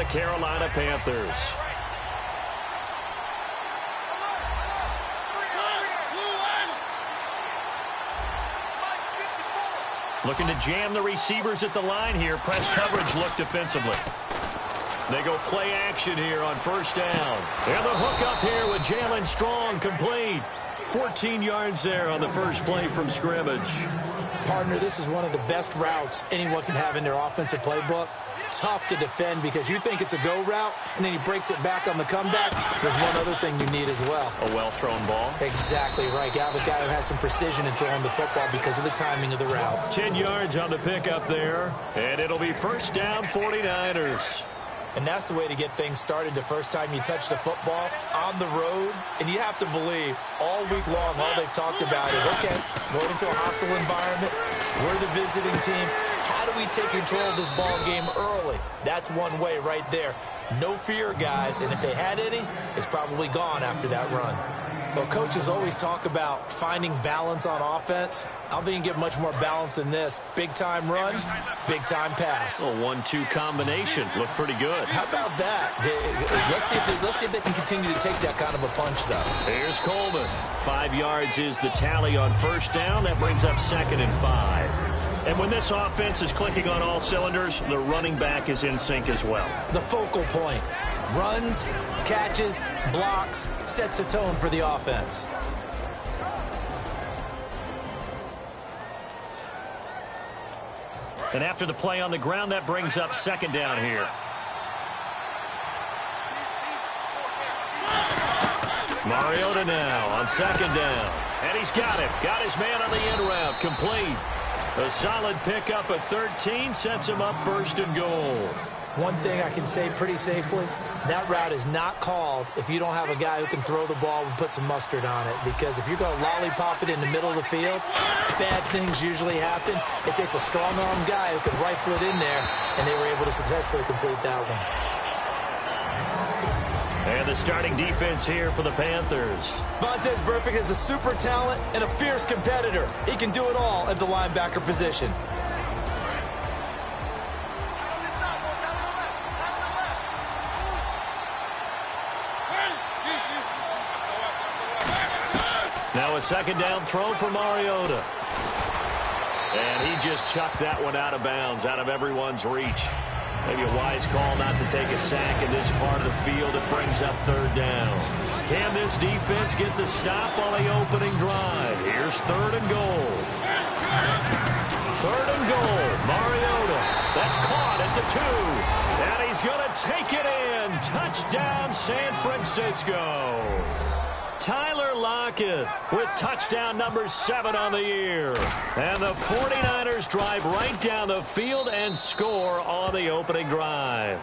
the Carolina Panthers. Looking to jam the receivers at the line here. Press coverage look defensively. They go play action here on first down. And the hook up here with Jalen Strong, complete. 14 yards there on the first play from scrimmage. Partner, this is one of the best routes anyone can have in their offensive playbook. Tough to defend because you think it's a go route, and then he breaks it back on the comeback. There's one other thing you need as well. A well-thrown ball. Exactly right. You have a guy who has some precision in throwing the football because of the timing of the route. 10 yards on the pickup there, and it'll be first down 49ers. And that's the way to get things started the first time you touch the football on the road. And you have to believe all week long, all they've talked about is, okay, going into a hostile environment, we're the visiting team. How do we take control of this ball game early? That's one way right there. No fear, guys. And if they had any, it's probably gone after that run. Well, coaches always talk about finding balance on offense. I don't think you can get much more balance than this. Big-time run, big-time pass. A 1-2 combination. Looked pretty good. How about that? Let's see if they can continue to take that kind of a punch, though. Here's Coleman. 5 yards is the tally on first down. That brings up 2nd and 5. And when this offense is clicking on all cylinders, the running back is in sync as well. The focal point. Runs, catches, blocks, sets a tone for the offense. And after the play on the ground, that brings up 2nd down here. Mariota now on 2nd down. And he's got it. Got his man on the end route. Complete. A solid pickup at 13 sets him up 1st and goal. One thing I can say pretty safely, that route is not called if you don't have a guy who can throw the ball and put some mustard on it. Because if you're going to lollipop it in the middle of the field, bad things usually happen. It takes a strong-arm guy who can rifle it in there, and they were able to successfully complete that one. And the starting defense here for the Panthers. Vontaze Burfict is a super talent and a fierce competitor. He can do it all at the linebacker position. Now a 2nd down throw for Mariota. And he just chucked that one out of bounds, out of everyone's reach. Maybe a wise call not to take a sack in this part of the field. It brings up 3rd down. Can this defense get the stop on the opening drive? Here's 3rd and goal. 3rd and goal. Mariota. That's caught at the 2. And he's going to take it in. Touchdown, San Francisco. Tyler Lockett with touchdown number 7 on the year. And the 49ers drive right down the field and score on the opening drive.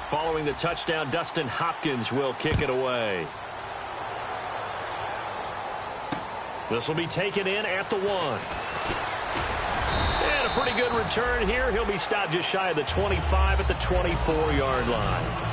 Following the touchdown, Dustin Hopkins will kick it away. This will be taken in at the 1. And a pretty good return here. He'll be stopped just shy of the 25 at the 24-yard line.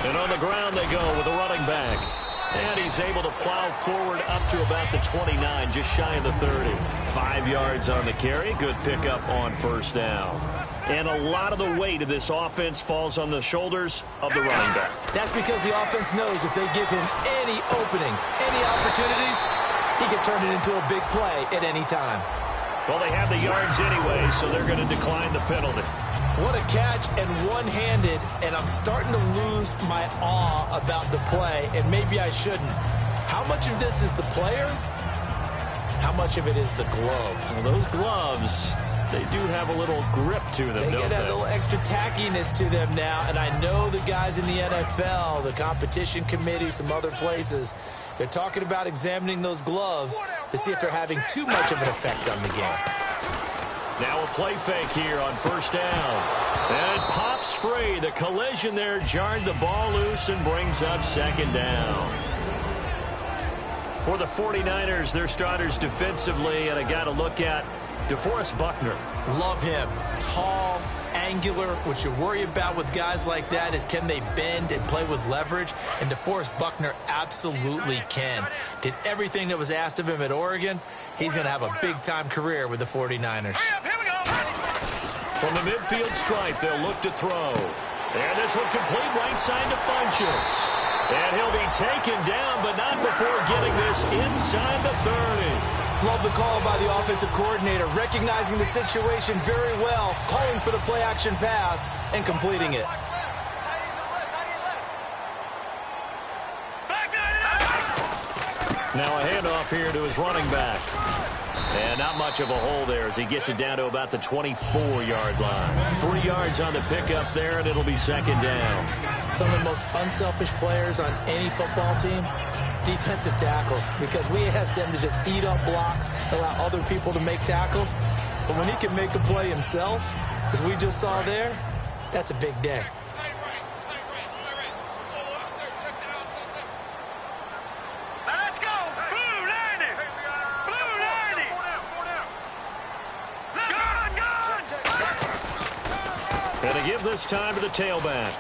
And on the ground they go with a running back. And he's able to plow forward up to about the 29, just shy of the 30. 5 yards on the carry. Good pickup on first down. And a lot of the weight of this offense falls on the shoulders of the running back. That's because the offense knows if they give him any openings, any opportunities, he can turn it into a big play at any time. Well, they have the yards anyway, so they're going to decline the penalty. What a catch, and one-handed, and I'm starting to lose my awe about the play, and maybe I shouldn't. How much of this is the player? How much of it is the glove? Well, those gloves, they do have a little grip to them, They don't get that they? little extra tackiness to them now, and I know the guys in the NFL, the competition committee, some other places, they're talking about examining those gloves to see if they're having too much of an effect on the game. Now a play fake here on first down. And it pops free. The collision there jarred the ball loose and brings up second down. For the 49ers, their starters defensively, and I got to look at DeForest Buckner. Love him. Tall, angular. What you worry about with guys like that is can they bend and play with leverage? And DeForest Buckner absolutely can. Did everything that was asked of him at Oregon. He's going to have a big-time career with the 49ers. From the midfield stripe, they'll look to throw. And this will complete right side to Funchess. And he'll be taken down, but not before getting this inside the 30. Love the call by the offensive coordinator, recognizing the situation very well, calling for the play-action pass, and completing it. Now a handoff here to his running back. And not much of a hole there as he gets it down to about the 24-yard line. 3 yards on the pickup there, and it'll be second down. Some of the most unselfish players on any football team, defensive tackles, because we ask them to just eat up blocks, allow other people to make tackles. But when he can make a play himself, as we just saw there, that's a big day. And to give this time to the tailback.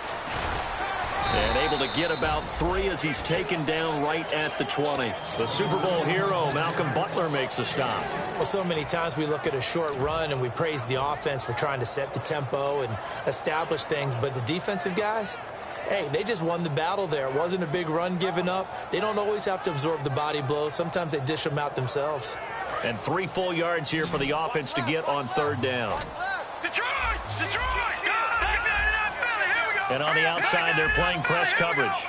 And able to get about 3 as he's taken down right at the 20. The Super Bowl hero, Malcolm Butler, makes a stop. Well, so many times we look at a short run and we praise the offense for trying to set the tempo and establish things. But the defensive guys, hey, they just won the battle there. It wasn't a big run given up. They don't always have to absorb the body blows. Sometimes they dish them out themselves. And 3 full yards here for the offense to get on third down. And on the outside, they're playing press coverage.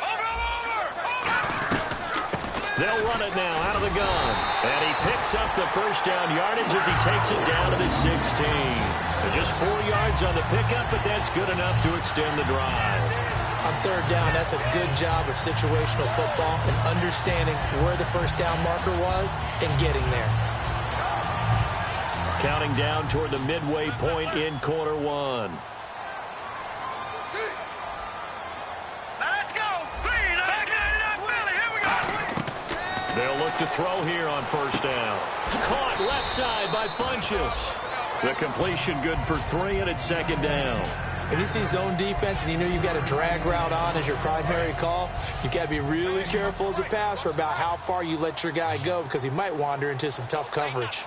They'll run it now out of the gun. And he picks up the first down yardage as he takes it down to the 16. Just 4 yards on the pickup, but that's good enough to extend the drive. On third down, that's a good job of situational football and understanding where the first down marker was and getting there. Counting down toward the midway point in quarter one. They'll look to throw here on first down. Caught left side by Funchess. The completion good for 3, and it's second down. When you see zone defense and you know you've got a drag route on as your primary call, you've got to be really careful as a passer about how far you let your guy go because he might wander into some tough coverage.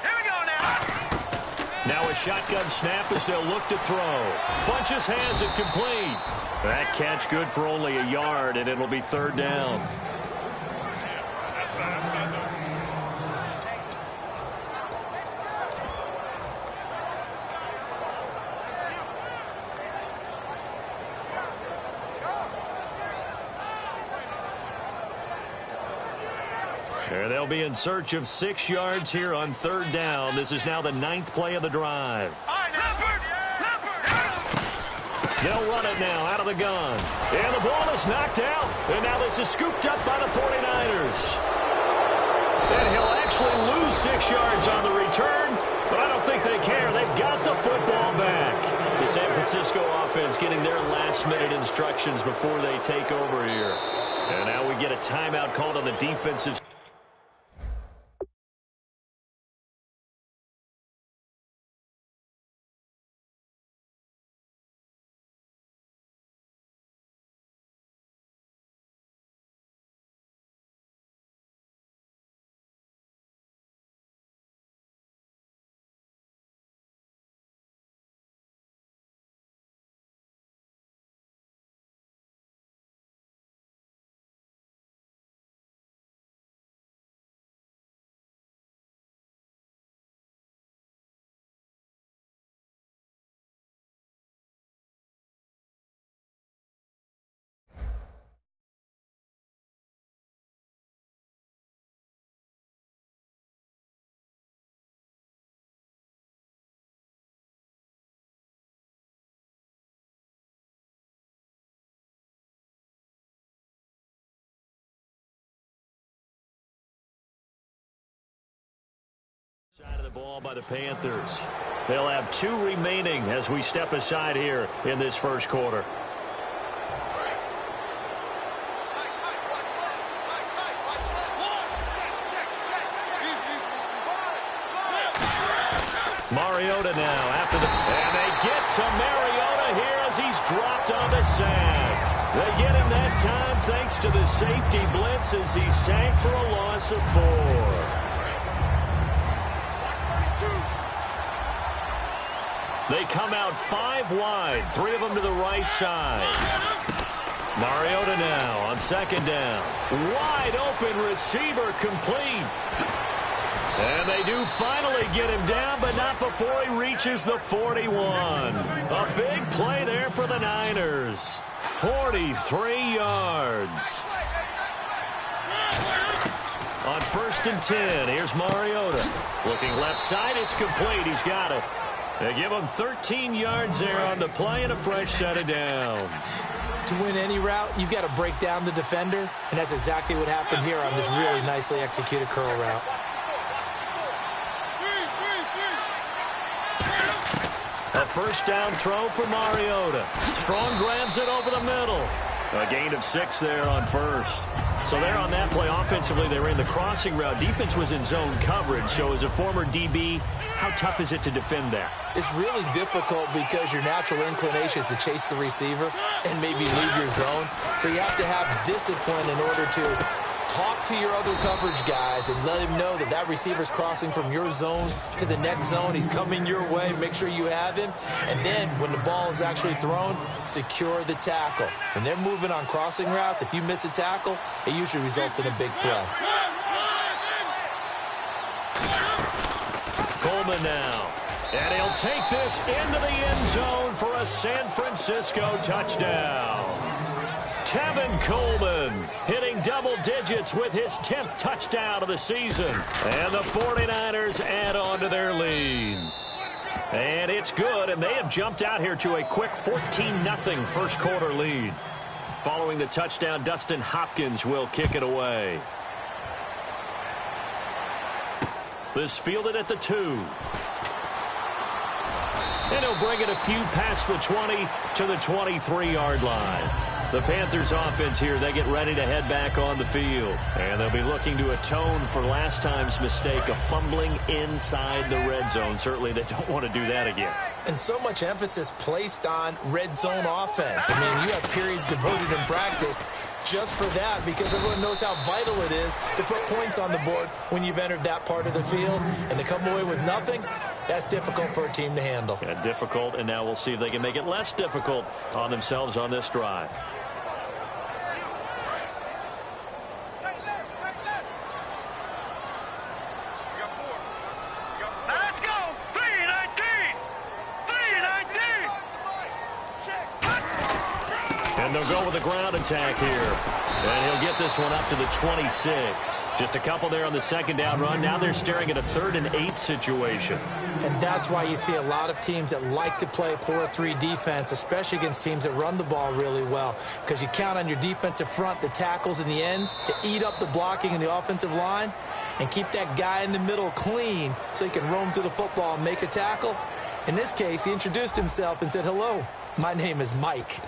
Here we go now. Now a shotgun snap as they'll look to throw. Funchess has it complete. That catch good for only a yard, and it'll be third down. They'll be in search of 6 yards here on third down. This is now the 9th play of the drive. They'll run it now out of the gun. And the ball is knocked out. And now this is scooped up by the 49ers. And he'll actually lose 6 yards on the return, but I don't think they care. They've got the football back. The San Francisco offense getting their last-minute instructions before they take over here. And now we get a timeout called on the defensive ball by the Panthers. They'll have 2 remaining as we step aside here in this first quarter. Mariota now after the... And they get to Mariota here as he's dropped on the sack. They get him that time thanks to the safety blitz as he sank for a loss of 4. They come out 5 wide, 3 of them to the right side. Mariota now on second down. Wide open receiver complete. And they do finally get him down, but not before he reaches the 41. A big play there for the Niners. 43 yards. On 1st and 10, here's Mariota. Looking left side, it's complete. He's got it. They give him 13 yards there on the play and a fresh set of downs. To win any route, you've got to break down the defender, and that's exactly what happened here on this really nicely executed curl route. A first down throw for Mariota. Strong grabs it over the middle. A gain of 6 there on first. So there on that play, offensively, they ran the crossing route. Defense was in zone coverage. So as a former DB, how tough is it to defend that? It's really difficult because your natural inclination is to chase the receiver and maybe leave your zone. So you have to have discipline in order to talk to your other coverage guys and let him know that that receiver's crossing from your zone to the next zone. He's coming your way. Make sure you have him. And then when the ball is actually thrown, secure the tackle. When they're moving on crossing routes, if you miss a tackle, it usually results in a big play. Coleman now. And he'll take this into the end zone for a San Francisco touchdown. Tevin Coleman hitting double digits with his 10th touchdown of the season. And the 49ers add on to their lead. And it's good, and they have jumped out here to a quick 14-0 first quarter lead. Following the touchdown, Dustin Hopkins will kick it away. This fielded at the 2. And he'll bring it a few past the 20 to the 23-yard line. The Panthers offense here, they get ready to head back on the field. And they'll be looking to atone for last time's mistake of fumbling inside the red zone. Certainly they don't want to do that again. And so much emphasis placed on red zone offense. I mean, you have periods devoted in practice just for that because everyone knows how vital it is to put points on the board when you've entered that part of the field. And to come away with nothing, that's difficult for a team to handle. Yeah, difficult, and now we'll see if they can make it less difficult on themselves on this drive. And they'll go with a ground attack here. And he'll get this one up to the 26. Just a couple there on the second down run. Now they're staring at a 3rd and 8 situation. And that's why you see a lot of teams that like to play 4-3 defense, especially against teams that run the ball really well. Because you count on your defensive front, the tackles and the ends, to eat up the blocking in the offensive line and keep that guy in the middle clean so he can roam to the football and make a tackle. In this case, he introduced himself and said, "Hello, my name is Mike."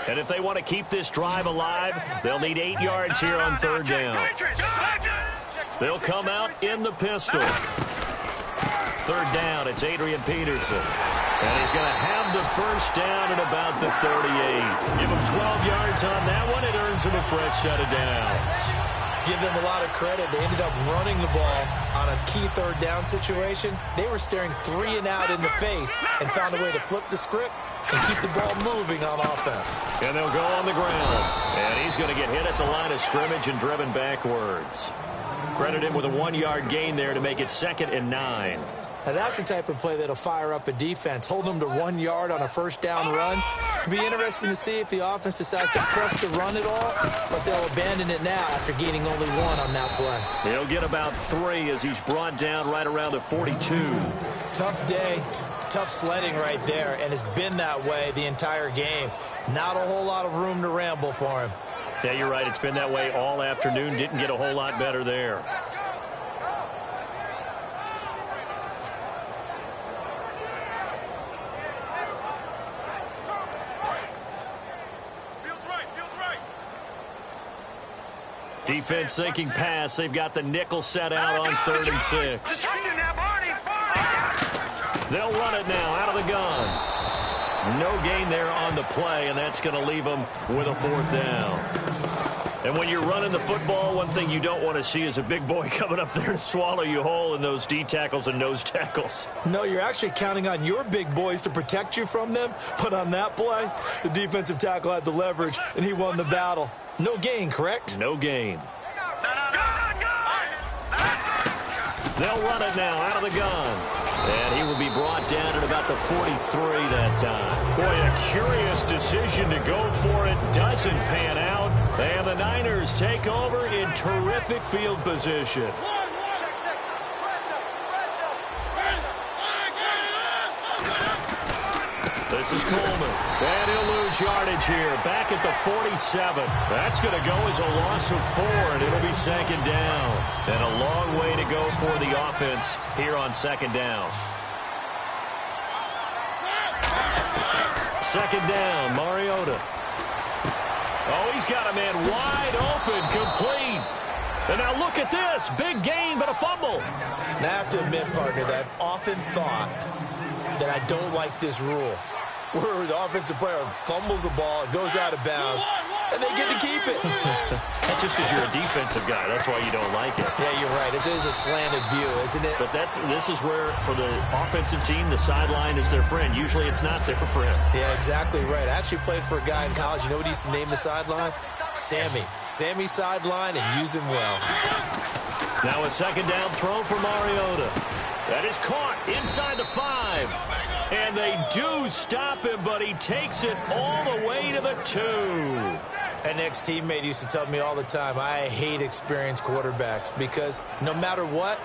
And if they want to keep this drive alive, they'll need 8 yards here on 3rd down. They'll come out in the pistol. 3rd down, it's Adrian Peterson. And he's going to have the first down at about the 38. Give him 12 yards on that one. It earns him a fresh set of downs. Give them a lot of credit. They ended up running the ball on a key 3rd down situation. They were staring 3 and out in the face and found a way to flip the script and keep the ball moving on offense. And they'll go on the ground. And he's going to get hit at the line of scrimmage and driven backwards. Credit him with a 1-yard gain there to make it 2nd and 9. Now that's the type of play that'll fire up a defense. Hold them to 1 yard on a first down run It'll be interesting to see if the offense decides to press the run at all, but they'll abandon it now after gaining only one on that play. He'll get about 3 as he's brought down right around the 42. Tough day, tough sledding right there, and it's been that way the entire game. Not a whole lot of room to ramble for him. Yeah, you're right. It's been that way all afternoon. Didn't get a whole lot better there. Defense thinking pass. They've got the nickel set out on 3rd and 6. They'll run it now out of the gun. No gain there on the play, and that's going to leave them with a 4th down. And when you're running the football, one thing you don't want to see is a big boy coming up there to swallow you whole in those D tackles and nose tackles. No, you're actually counting on your big boys to protect you from them. But on that play, the defensive tackle had the leverage, and he won the battle. No gain, correct? No gain. They'll run it now out of the gun. And he will be brought down at about the 43 that time. Boy, a curious decision to go for it. Doesn't pan out. And the Niners take over in terrific field position. This is Coleman. And he'll lose yardage here. Back at the 47. That's going to go as a loss of 4, and it'll be 2nd down. And a long way to go for the offense here on 2nd down. 2nd down, Mariota. Oh, he's got a man wide open, complete. And now look at this. Big gain, but a fumble. Now, I have to admit, partner, that I've often thought that I don't like this rule, where the offensive player fumbles the ball, it goes out of bounds, and they get to keep it. That's just because you're a defensive guy. That's why you don't like it. Yeah, you're right. It is a slanted view, isn't it? But this is where, for the offensive team, the sideline is their friend. Usually it's not there for him. Yeah, exactly right. I actually played for a guy in college. You know what he used to name the sideline? Sammy. Sammy sideline, and use him well. Now a 2nd down throw for Mariota. That is caught inside the 5. And they do stop him, but he takes it all the way to the 2. An ex-teammate used to tell me all the time, I hate experienced quarterbacks because no matter what,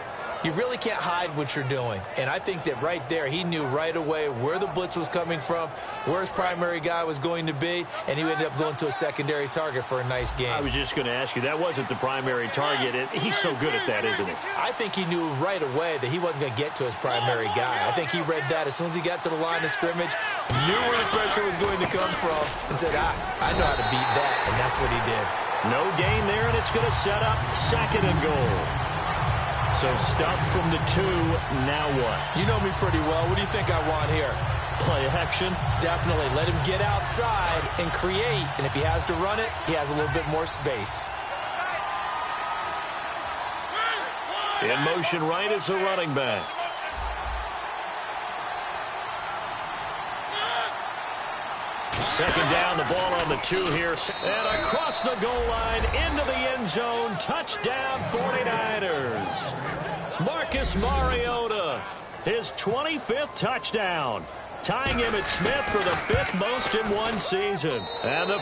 you really can't hide what you're doing. And I think that right there, he knew right away where the blitz was coming from, where his primary guy was going to be, and he ended up going to a secondary target for a nice game. I was just going to ask you, that wasn't the primary target. He's so good at that, isn't he? I think he knew right away that he wasn't going to get to his primary guy. I think he read that as soon as he got to the line of scrimmage, knew where the pressure was going to come from, and said, I know how to beat that, and that's what he did. No gain there, and it's going to set up 2nd and goal. So stuffed from the 2, now what? You know me pretty well. What do you think I want here? Play action? Definitely. Let him get outside and create. And if he has to run it, he has a little bit more space. In motion right as a running back. Second down, the ball on the 2 here. And across the goal line, into the end zone. Touchdown, 49ers. Marcus Mariota, his 25th touchdown. Tying Emmitt Smith for the 5th most in one season. And the